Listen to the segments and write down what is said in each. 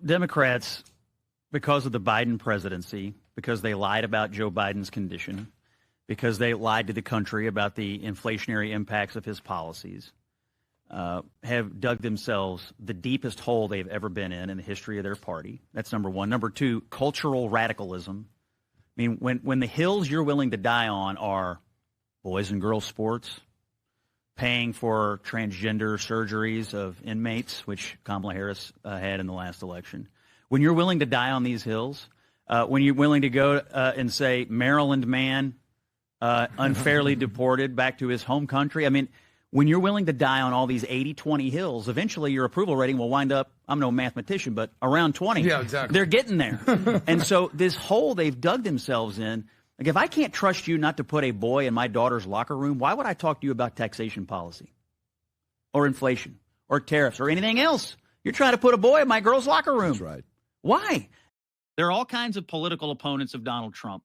Democrats, because of the Biden presidency, because they lied about Joe Biden's condition, because they lied to the country about the inflationary impacts of his policies, have dug themselves the deepest hole they've ever been in the history of their party. That's number one. Number two, cultural radicalism. I mean, when the hills you're willing to die on are boys and girls sports, paying for transgender surgeries of inmates, which Kamala Harris had in the last election. When you're willing to die on these hills, when you're willing to go and say Maryland man unfairly deported back to his home country, I mean, when you're willing to die on all these 80-20 hills, eventually your approval rating will wind up, I'm no mathematician, but around 20. Yeah, exactly. They're getting there. And so this hole they've dug themselves in, like if I can't trust you not to put a boy in my daughter's locker room, why would I talk to you about taxation policy or inflation or tariffs or anything else? You're trying to put a boy in my girl's locker room. That's right. Why? There are all kinds of political opponents of Donald Trump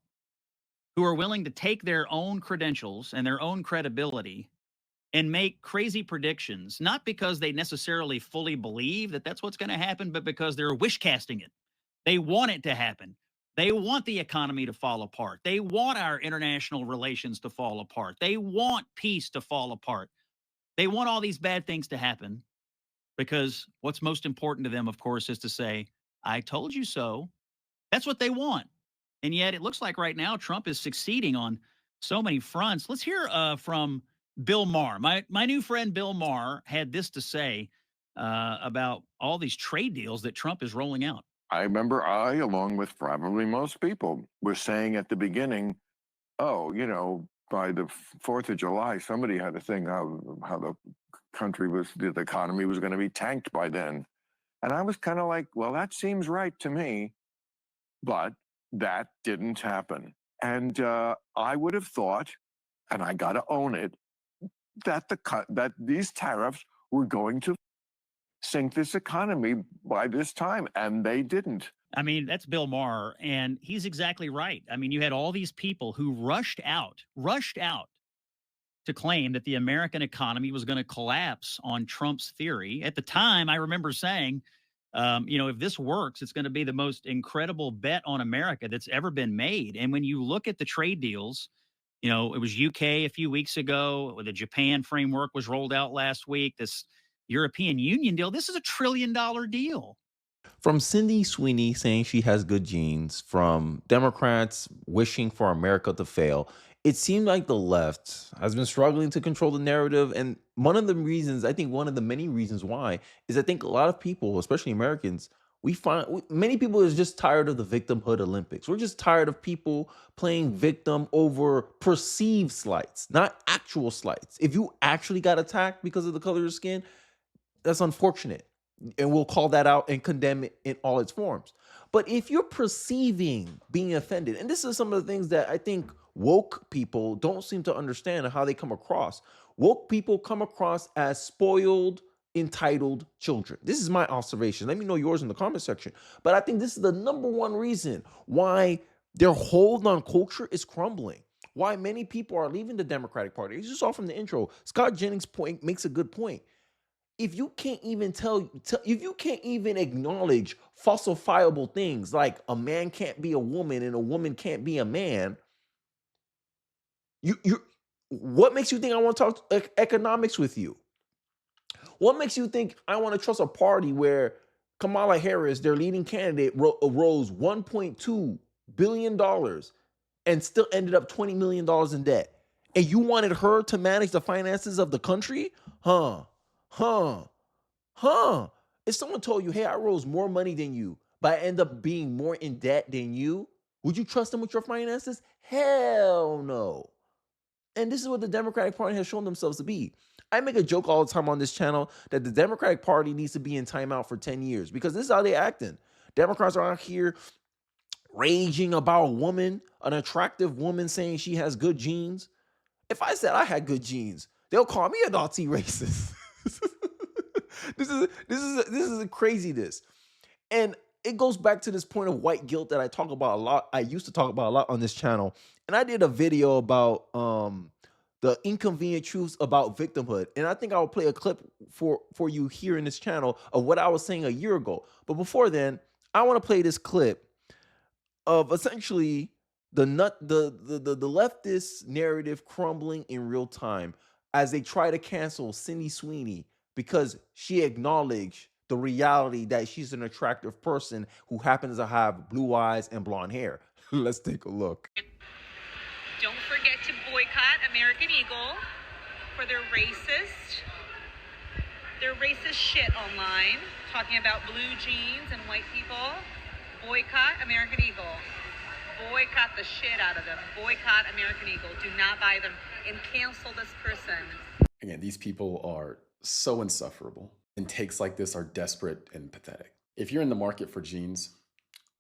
who are willing to take their own credentials and their own credibility and make crazy predictions, not because they necessarily fully believe that that's what's going to happen, but because they're wish casting it. They want it to happen. They want the economy to fall apart. They want our international relations to fall apart. They want peace to fall apart. They want all these bad things to happen because what's most important to them, of course, is to say, I told you so. That's what they want. And yet it looks like right now Trump is succeeding on so many fronts. Let's hear from Bill Maher. My new friend Bill Maher had this to say about all these trade deals that Trump is rolling out. I remember along with probably most people, were saying at the beginning, oh, you know, by the 4th of July, somebody had a thing how the country was, the economy was going to be tanked by then. And I was kind of like, well, that seems right to me. But that didn't happen. And I would have thought, and I got to own it, that that these tariffs were going to sink this economy by this time, and they didn't. I mean, that's Bill Maher, and he's exactly right. I mean, you had all these people who rushed out to claim that the American economy was going to collapse on Trump's theory. At the time, I remember saying, you know, if this works, it's going to be the most incredible bet on America that's ever been made. And when you look at the trade deals, you know, it was UK a few weeks ago, the Japan framework was rolled out last week, this European Union deal, this is $1 trillion deal. From Cindy Sweeney saying she has good genes, from Democrats wishing for America to fail, it seemed like the left has been struggling to control the narrative. And one of the reasons, I think one of the many reasons why, is I think a lot of people, especially Americans, many people is just tired of the victimhood Olympics. We're just tired of people playing victim over perceived slights, not actual slights. If you actually got attacked because of the color of your skin, that's unfortunate. And we'll call that out and condemn it in all its forms. But if you're perceiving being offended, and this is some of the things that I think woke people don't seem to understand how they come across. Woke people come across as spoiled, entitled children. This is my observation. Let me know yours in the comment section. But I think this is the number one reason why their hold on culture is crumbling. Why many people are leaving the Democratic Party. As you saw from the intro, Scott Jennings' point makes a good point. If you can't even if you can't even acknowledge falsifiable things like a man can't be a woman and a woman can't be a man, what makes you think I want to talk economics with you? What makes you think I want to trust a party where Kamala Harris, their leading candidate, rose $1.2 billion and still ended up $20 million in debt? And you wanted her to manage the finances of the country? If someone told you, hey, I rose more money than you, but I end up being more in debt than you, would you trust them with your finances? Hell no. And this is what the Democratic Party has shown themselves to be. I make a joke all the time on this channel that the Democratic Party needs to be in timeout for 10 years because this is how they acting. Democrats are out here raging about a woman, an attractive woman saying she has good genes. If I said I had good genes, they'll call me a Nazi racist. This is craziness. And it goes back to this point of white guilt that I talk about a lot. I used to talk about a lot on this channel. And I did a video about the inconvenient truths about victimhood. And I think I'll play a clip for you here in this channel of what I was saying a year ago. But before then, I want to play this clip of essentially the leftist narrative crumbling in real time as they try to cancel Cindy Sweeney because she acknowledged the reality that she's an attractive person who happens to have blue eyes and blonde hair. Let's take a look. Don't forget to boycott American Eagle for their racist shit online, talking about blue jeans and white people. Boycott American Eagle. Boycott the shit out of them. Boycott American Eagle. Do not buy them and cancel this person. Again, these people are so insufferable, and takes like this are desperate and pathetic. If you're in the market for jeans,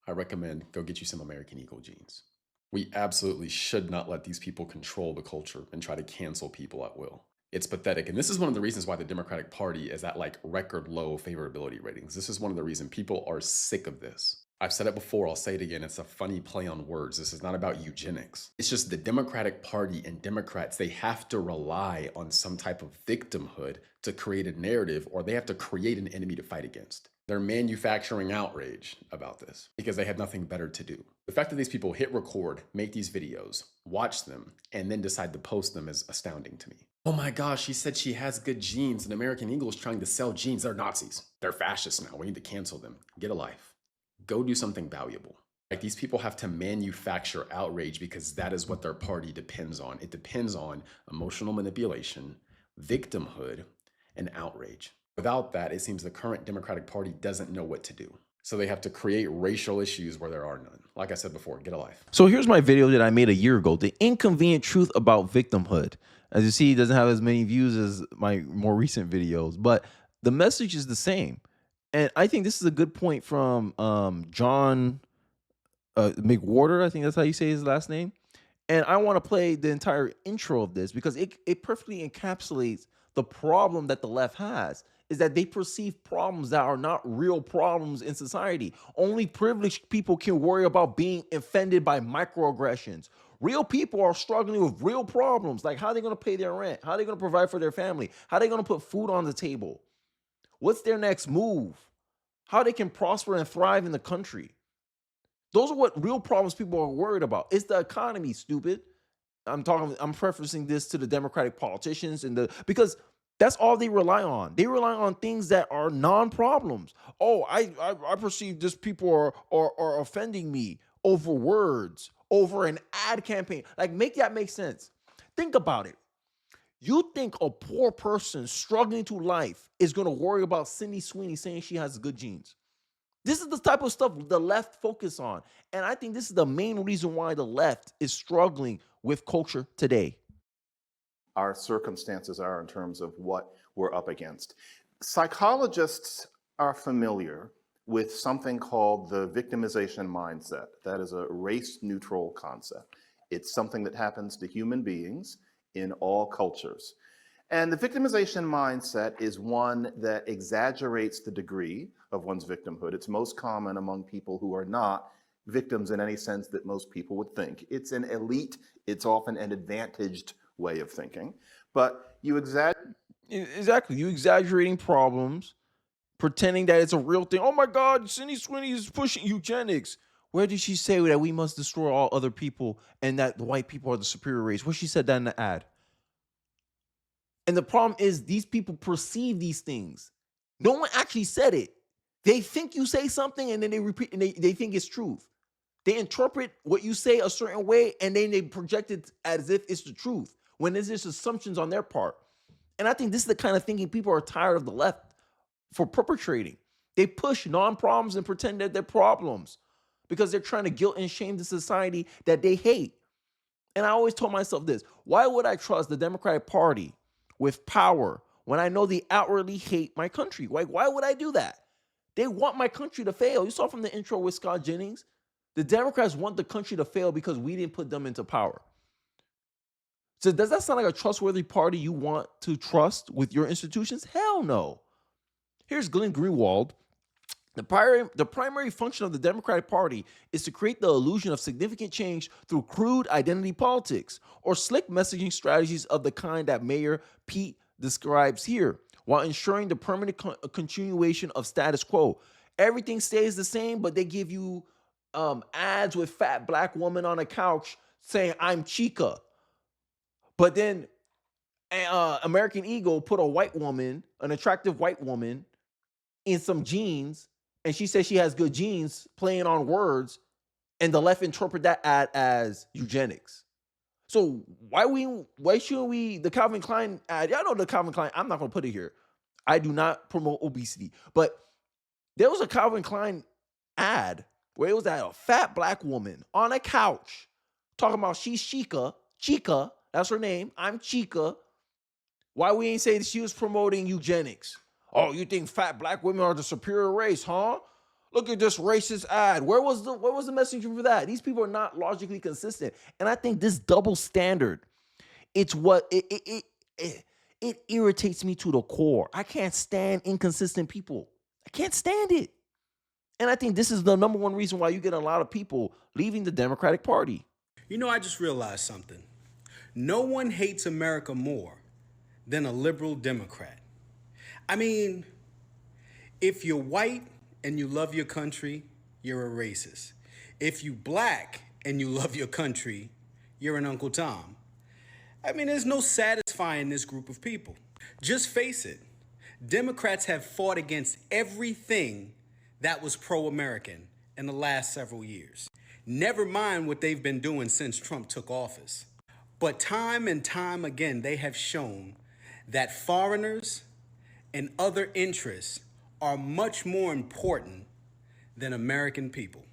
I recommend go get you some American Eagle jeans. We absolutely should not let these people control the culture and try to cancel people at will. It's pathetic. And this is one of the reasons why the Democratic Party is at like record low favorability ratings. This is one of the reasons people are sick of this. I've said it before, I'll say it again, it's a funny play on words. This is not about eugenics. It's just the Democratic Party and Democrats, they have to rely on some type of victimhood to create a narrative, or they have to create an enemy to fight against. They're manufacturing outrage about this because they have nothing better to do. The fact that these people hit record, make these videos, watch them, and then decide to post them is astounding to me. Oh my gosh, she said she has good genes and American Eagle is trying to sell jeans. They're Nazis. They're fascists now. We need to cancel them. Get a life. Go do something valuable. Like, these people have to manufacture outrage because that is what their party depends on. It depends on emotional manipulation, victimhood, and outrage. Without that, it seems the current Democratic Party doesn't know what to do. So they have to create racial issues where there are none. Like I said before, get a life. So here's my video that I made a year ago, The Inconvenient Truth About Victimhood. As you see, it doesn't have as many views as my more recent videos, but the message is the same. And I think this is a good point from John McWhorter. I think that's how you say his last name. And I want to play the entire intro of this because it perfectly encapsulates the problem that the left has, is that they perceive problems that are not real problems in society. Only privileged people can worry about being offended by microaggressions. Real people are struggling with real problems, like how are they going to pay their rent? How are they going to provide for their family? How are they going to put food on the table? What's their next move? How they can prosper and thrive in the country. Those are what real problems people are worried about. It's the economy, stupid. I'm preferencing this to the Democratic politicians because that's all they rely on. They rely on things that are non-problems. Oh, I perceive this people are offending me over words, over an ad campaign. Like, make that make sense. Think about it. You think a poor person struggling through life is going to worry about Cindy Sweeney saying she has good genes? This is the type of stuff the left focus on. And I think this is the main reason why the left is struggling with culture today. Our circumstances are in terms of what we're up against. Psychologists are familiar with something called the victimization mindset. That is a race-neutral concept. It's something that happens to human beings in all cultures. And the victimization mindset is one that exaggerates the degree of one's victimhood. It's most common among people who are not victims in any sense that most people would think. It's an elite, it's often an advantaged way of thinking. But you exaggerate. Exactly. You exaggerating problems, pretending that it's a real thing. Oh my God, Cindy Sweeney is pushing eugenics. Where did she say that we must destroy all other people and that the white people are the superior race? Where she said that in the ad. And the problem is these people perceive these things. No one actually said it. They think you say something and then they repeat and they think it's truth. They interpret what you say a certain way and then they project it as if it's the truth when there's just assumptions on their part. And I think this is the kind of thinking people are tired of the left for perpetrating. They push non-problems and pretend that they're problems because they're trying to guilt and shame the society that they hate. And I always told myself this: why would I trust the Democratic Party with power when I know they outwardly hate my country? Like, why would I do that? They want my country to fail. You saw from the intro with Scott Jennings, the Democrats want the country to fail because we didn't put them into power. So does that sound like a trustworthy party you want to trust with your institutions? Hell no. Here's Glenn Greenwald. The primary function of the Democratic Party is to create the illusion of significant change through crude identity politics or slick messaging strategies of the kind that Mayor Pete describes here, while ensuring the permanent continuation of status quo. Everything stays the same, but they give you ads with fat black woman on a couch saying I'm Chica. But then American Eagle put a white woman, an attractive white woman, in some jeans, and she says she has good genes, playing on words, and the left interpret that ad as eugenics. So why shouldn't we, the Calvin Klein ad, y'all know the Calvin Klein, I'm not gonna put it here. I do not promote obesity, but there was a Calvin Klein ad where it was that a fat black woman on a couch talking about she's Chica, that's her name. I'm Chica. Why we ain't say that she was promoting eugenics? Oh, you think fat black women are the superior race, huh? Look at this racist ad. Where was the message for that? These people are not logically consistent. And I think this double standard, it's what it irritates me to the core. I can't stand inconsistent people. I can't stand it. And I think this is the number one reason why you get a lot of people leaving the Democratic Party. You know, I just realized something. No one hates America more than a liberal Democrat. I mean, if you're white and you love your country, you're a racist. If you black and you love your country, you're an Uncle Tom. I mean, there's no satisfying this group of people. Just face it. Democrats have fought against everything that was pro-American in the last several years. Never mind what they've been doing since Trump took office. But time and time again, they have shown that foreigners and other interests are much more important than American people.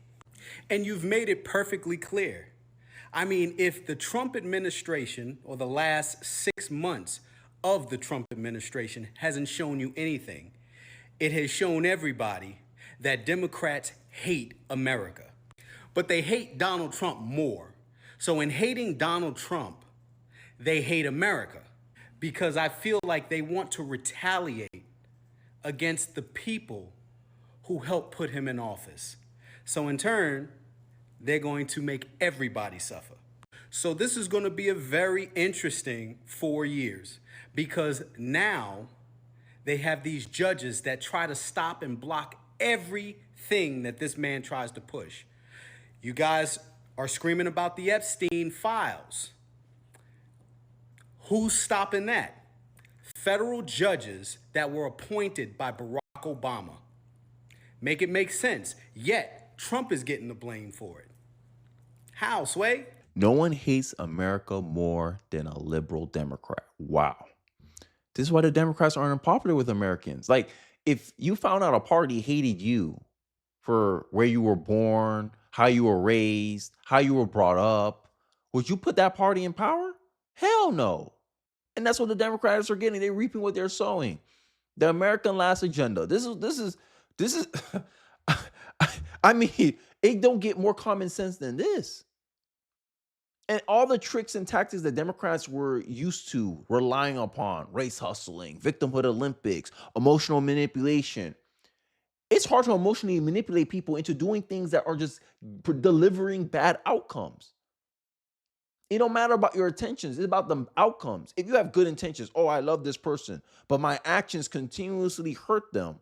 And you've made it perfectly clear. I mean, if the Trump administration or the last 6 months of the Trump administration hasn't shown you anything, it has shown everybody that Democrats hate America. But they hate Donald Trump more. So in hating Donald Trump, they hate America because I feel like they want to retaliate against the people who helped put him in office. So in turn, they're going to make everybody suffer. So this is going to be a very interesting 4 years because now they have these judges that try to stop and block everything that this man tries to push. You guys are screaming about the Epstein files. Who's stopping that? Federal judges that were appointed by Barack Obama. Make it make sense. Yet, Trump is getting the blame for it. How, Sway? No one hates America more than a liberal Democrat. Wow. This is why the Democrats aren't unpopular with Americans. Like, if you found out a party hated you for where you were born, how you were raised, how you were brought up, would you put that party in power? Hell no. And that's what the Democrats are getting. They're reaping what they're sowing. The American last agenda. This is I mean, it don't get more common sense than this. And all the tricks and tactics that Democrats were used to relying upon, race hustling, victimhood Olympics, emotional manipulation. It's hard to emotionally manipulate people into doing things that are just delivering bad outcomes. It don't matter about your intentions. It's about the outcomes. If you have good intentions, oh, I love this person, but my actions continuously hurt them,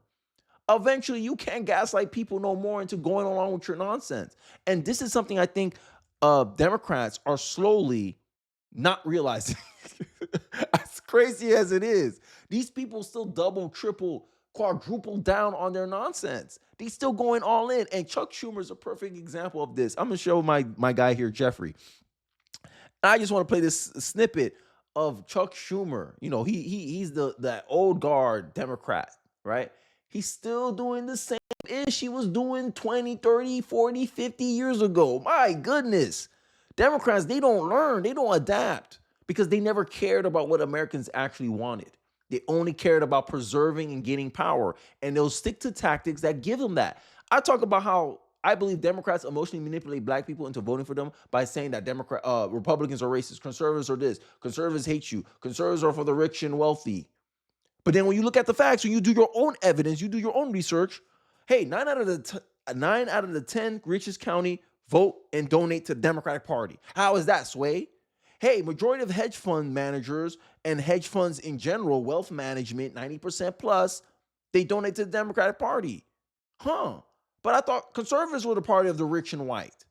eventually you can't gaslight people no more into going along with your nonsense. And this is something I think Democrats are slowly not realizing. As crazy as it is, these people still double, triple, quadruple down on their nonsense. They still going all in. And Chuck Schumer is a perfect example of this. I'm going to show my guy here, Jeffrey. I just want to play this snippet of Chuck Schumer. You know, he's that old guard Democrat, right? He's still doing the same ish he was doing 20, 30, 40, 50 years ago. My goodness. Democrats, they don't learn. They don't adapt because they never cared about what Americans actually wanted. They only cared about preserving and getting power. And they'll stick to tactics that give them that. I talk about how I believe Democrats emotionally manipulate black people into voting for them by saying that Republicans are racist, conservatives are this, conservatives hate you, conservatives are for the rich and wealthy. But then when you look at the facts, when you do your own evidence, you do your own research, hey, 9 out of the 10 richest county vote and donate to the Democratic Party. How is that, Sway? Hey, majority of hedge fund managers and hedge funds in general, wealth management, 90% plus, they donate to the Democratic Party. Huh. But I thought conservatives were the party of the rich and white.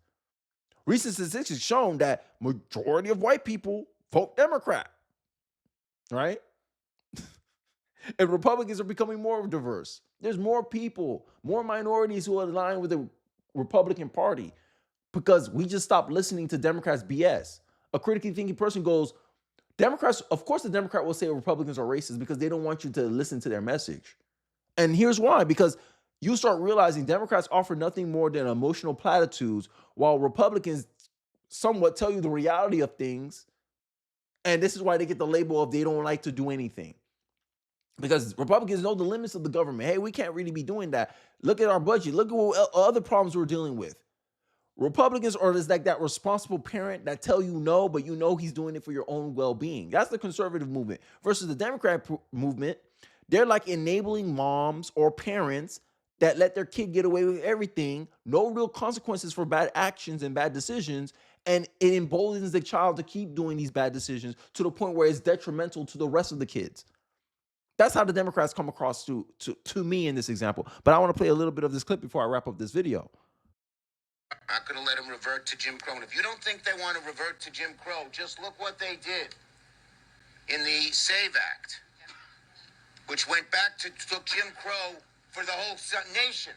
Recent statistics have shown that majority of white people vote Democrat, right? And Republicans are becoming more diverse. There's more people, more minorities who align with the Republican Party because we just stopped listening to Democrats' BS. A critically thinking person goes, Democrats, of course, the Democrat will say Republicans are racist because they don't want you to listen to their message. And here's why, because you start realizing Democrats offer nothing more than emotional platitudes, while Republicans somewhat tell you the reality of things. And this is why they get the label of they don't like to do anything. Because Republicans know the limits of the government. Hey, we can't really be doing that. Look at our budget. Look at what other problems we're dealing with. Republicans are just like that responsible parent that tell you no, but you know he's doing it for your own well-being. That's the conservative movement versus the Democrat movement. They're like enabling moms or parents that let their kid get away with everything, no real consequences for bad actions and bad decisions, and it emboldens the child to keep doing these bad decisions to the point where it's detrimental to the rest of the kids. That's how the Democrats come across to me in this example. But I want to play a little bit of this clip before I wrap up this video. Not going to let them revert to Jim Crow. And if you don't think they want to revert to Jim Crow, just look what they did in the SAVE Act, which went back to took Jim Crow for the whole nation.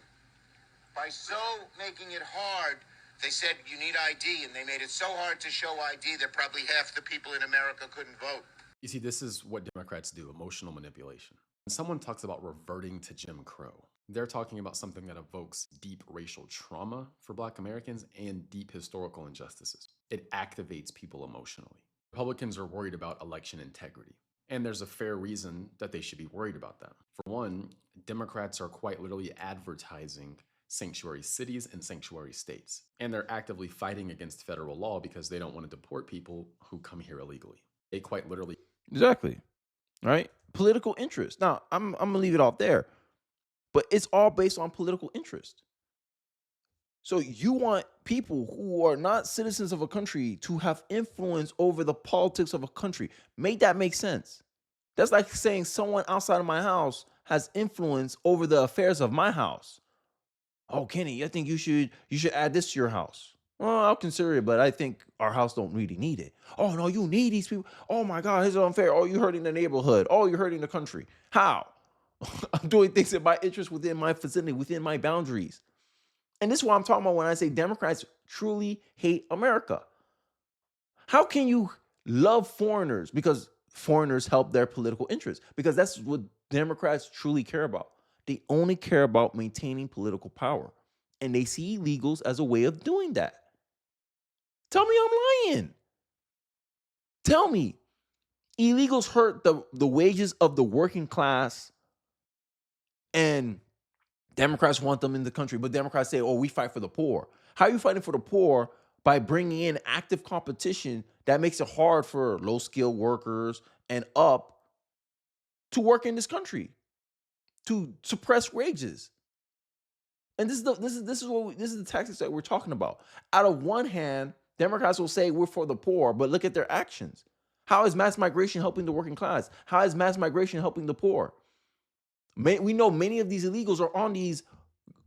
By so making it hard, they said you need ID, and they made it so hard to show ID that probably half the people in America couldn't vote. You see, this is what Democrats do, emotional manipulation. When someone talks about reverting to Jim Crow, they're talking about something that evokes deep racial trauma for Black Americans and deep historical injustices. It activates people emotionally. Republicans are worried about election integrity, and there's a fair reason that they should be worried about that. For one, Democrats are quite literally advertising sanctuary cities and sanctuary states, and they're actively fighting against federal law because they don't want to deport people who come here illegally. They quite literally. Exactly. Right? Political interest. Now, I'm going to leave it off there. But it's all based on political interest. So you want people who are not citizens of a country to have influence over the politics of a country. Make that make sense. That's like saying someone outside of my house has influence over the affairs of my house. Oh, Kenny, I think you should add this to your house. Well, I'll consider it, but I think our house don't really need it. Oh, no, you need these people. Oh, my God, this is unfair. Oh, you're hurting the neighborhood. Oh, you're hurting the country. How? I'm doing things in my interest within my vicinity, within my boundaries. And this is what I'm talking about when I say Democrats truly hate America. How can you love foreigners? Because foreigners help their political interests. Because that's what Democrats truly care about. They only care about maintaining political power. And they see illegals as a way of doing that. Tell me I'm lying. Tell me. Illegals hurt the wages of the working class, and Democrats want them in the country, but Democrats say, oh, we fight for the poor. How are you fighting for the poor? By bringing in active competition that makes it hard for low-skilled workers and up to work in this country, to suppress wages. And this is the tactics that we're talking about. Out of one hand, Democrats will say we're for the poor, but look at their actions. How is mass migration helping the working class? How is mass migration helping the poor? We know many of these illegals are on these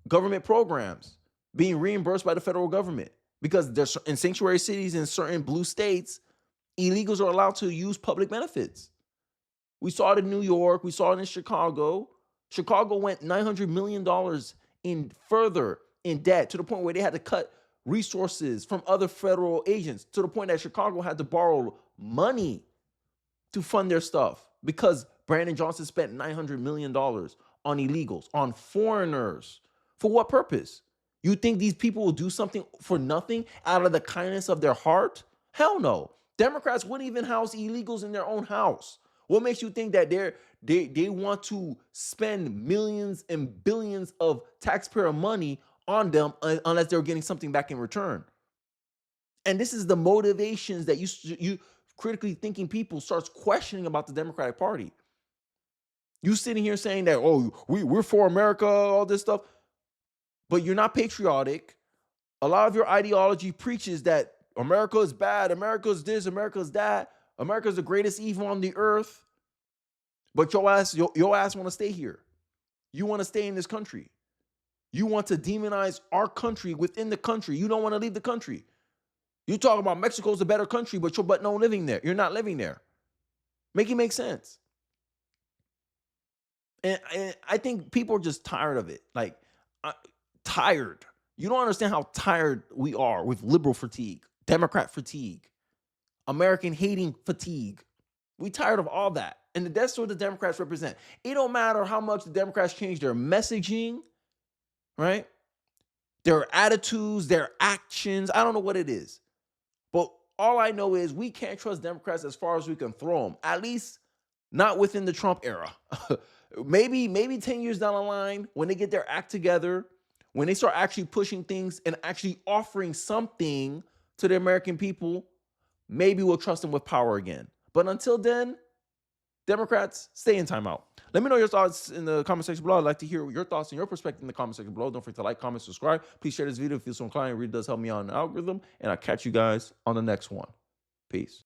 government programs being reimbursed by the federal government because there's in sanctuary cities in certain blue states, illegals are allowed to use public benefits. We saw it in New York. We saw it in Chicago. Chicago went $900 million in debt to the point where they had to cut resources from other federal agents to the point that Chicago had to borrow money to fund their stuff because Brandon Johnson spent $900 million on illegals, on foreigners. For what purpose? You think these people will do something for nothing out of the kindness of their heart? Hell no. Democrats wouldn't even house illegals in their own house. What makes you think that they want to spend millions and billions of taxpayer money on them unless they're getting something back in return? And this is the motivations that you critically thinking people starts questioning about the Democratic Party. You sitting here saying that, oh, we're for America, all this stuff, but you're not patriotic. A lot of your ideology preaches that America is bad, America is this, America is that, America is the greatest evil on the earth. But your ass want to stay here. You want to stay in this country. You want to demonize our country within the country. You don't want to leave the country. You talk about Mexico's a better country, but you're no living there. You're not living there. Make it make sense. And I think people are just tired of it. Like, tired. You don't understand how tired we are with liberal fatigue, Democrat fatigue, American hating fatigue. We tired of all that. And that's what the Democrats represent. It don't matter how much the Democrats change their messaging, right? Their attitudes, their actions. I don't know what it is. But all I know is we can't trust Democrats as far as we can throw them. At least not within the Trump era. maybe 10 years down the line, when they get their act together, when they start actually pushing things and actually offering something to the American people, maybe we'll trust them with power again. But until then, Democrats, stay in timeout. Let me know your thoughts in the comment section below. I'd like to hear your thoughts and your perspective in the comment section below. Don't forget to like, comment, subscribe. Please share this video if you feel so inclined. It really does help me out in the algorithm. And I'll catch you guys on the next one. Peace.